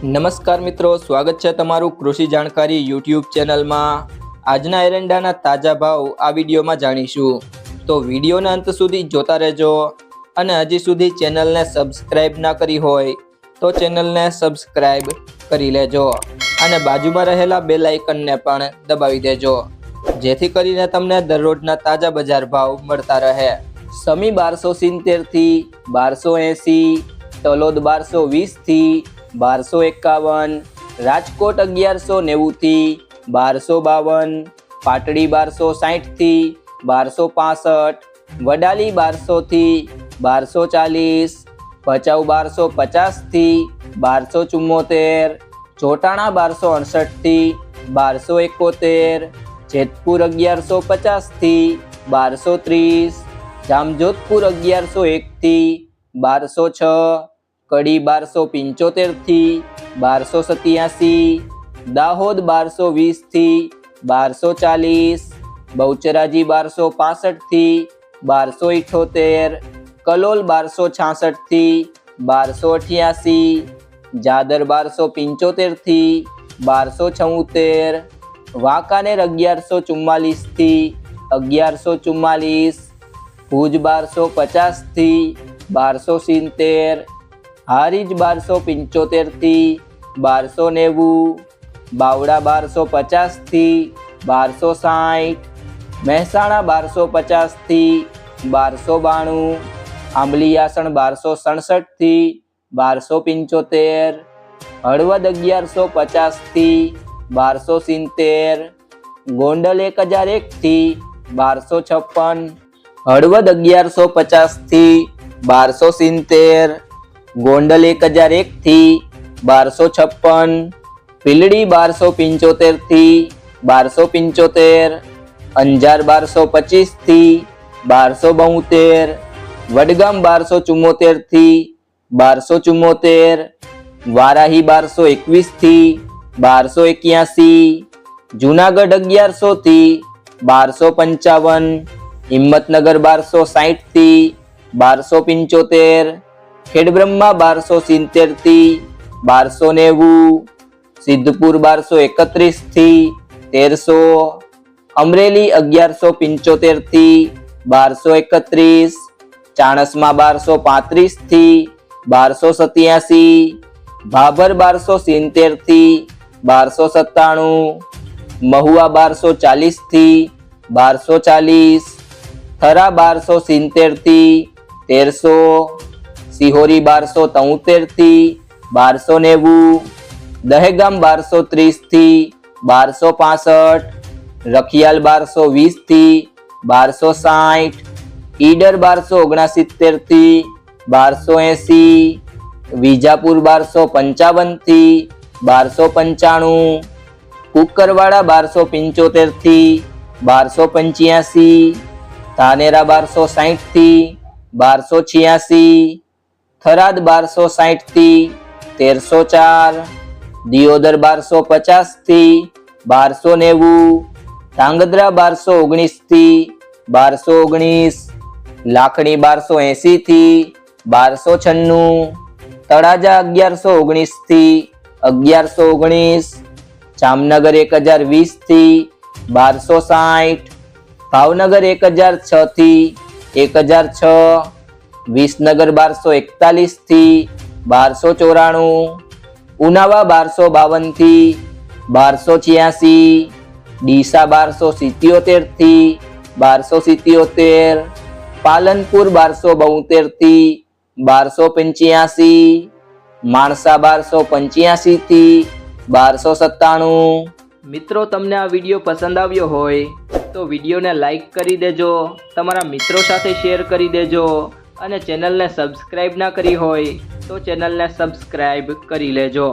નમસ્કાર મિત્રો, સ્વાગત છે તમારું કૃષિ જાણકારી યુટ્યુબ ચેનલમાં। આજના એરંડાના તાજા ભાવ આ વિડીયોમાં જાણીશું, તો વિડીયોના અંત સુધી જોતા રહેજો। અને હજી સુધી ચેનલને સબસ્ક્રાઇબ ના કરી હોય તો ચેનલને સબસ્ક્રાઇબ કરી લેજો અને બાજુમાં રહેલા બેલ આઇકનને પણ દબાવી દેજો, જેથી કરીને તમને દરરોજના તાજા બજાર ભાવ મળતા રહે। સમી 1270 થી 1280, તલોદ 1220 થી 1251, રાજકોટ 1190 થી 1252, પાટડી 1260 થી 1265, વડાલી 1200 થી 1240, ભચાઉ 1250 થી 1274, ચોટાણા 1268 થી 1271, જેતપુર 1150 થી 1230, જામજોધપુર 1101 થી 1206, કડી 1275 થી 1287, દાહોદ 1220 થી 1240, બહુચરાજી 1265 થી 1278, કલોલ 1266 થી 1288, જાદર 1275 થી 1274, વાંકાનેર 1144 થી 1144, ભુજ 1250 થી 1270, હારીજ 1275 થી 1290, બાવડા 1250 થી 1260, મહેસાણા 1250 થી 1292, આંબલીયાસણ 1267 થી 1275, હળવદ 1150 થી 1270, ગોંડલ 1001 થી 1256, હળવદ 1150 થી 1270, ગોંડલ 1001 થી 1256, ભીલડી 1275 થી 1275, અંજાર 1225 થી 1272, વડગામ 1274 થી 1274, વારાહી 1221 થી 1281, જુનાગઢ 1100 થી 1255, હિંમતનગર 1260 થી 1275, ખેડબ્રહ્મા 1270 થી 1290, સિદ્ધપુર 1231 થી 1300, અમરેલી 1175 થી 1231, ચાણસ્મા 1235 થી 1287, ભાભર 1270 થી 1297, મહુવા 1240 થી 1240, થરા 1270 થી 1300, સિહોરી 1273 થી 1290, દહેગામ 1230 થી 1265, રખિયાલ 1220 થી 1260, ઈડર 1269 થી 1280, વિજાપુર 1255 થી 1295, કુકરવાડા 1275 થી 1285, ધાનેરા 1260 થી 1286, થરાદ 1260 થી 1304, દિયોદર 1250 થી 1290, ધાંગધ્રા 1219 થી 1219, લાખણી 1280 થી 1296, તળાજા 1119 થી 1119, જામનગર 1020 થી 1260, ભાવનગર 1006 થી 1006, વિસનગર 1241 થી 1294, ઉનાવા 1252 થી 1286, ડીસા 1277 થી 1277, પાલનપુર 1272 થી 1285, માણસા 1285 થી 1297। મિત્રો, તમને આ વિડીયો પસંદ આવ્યો હોય તો વિડીયોને લાઈક કરી દેજો, તમારા મિત્રો સાથે શેર કરી દેજો અને ચેનલને સબસ્ક્રાઇબ ના કરી હોય તો ચેનલને સબસ્ક્રાઇબ કરી લેજો।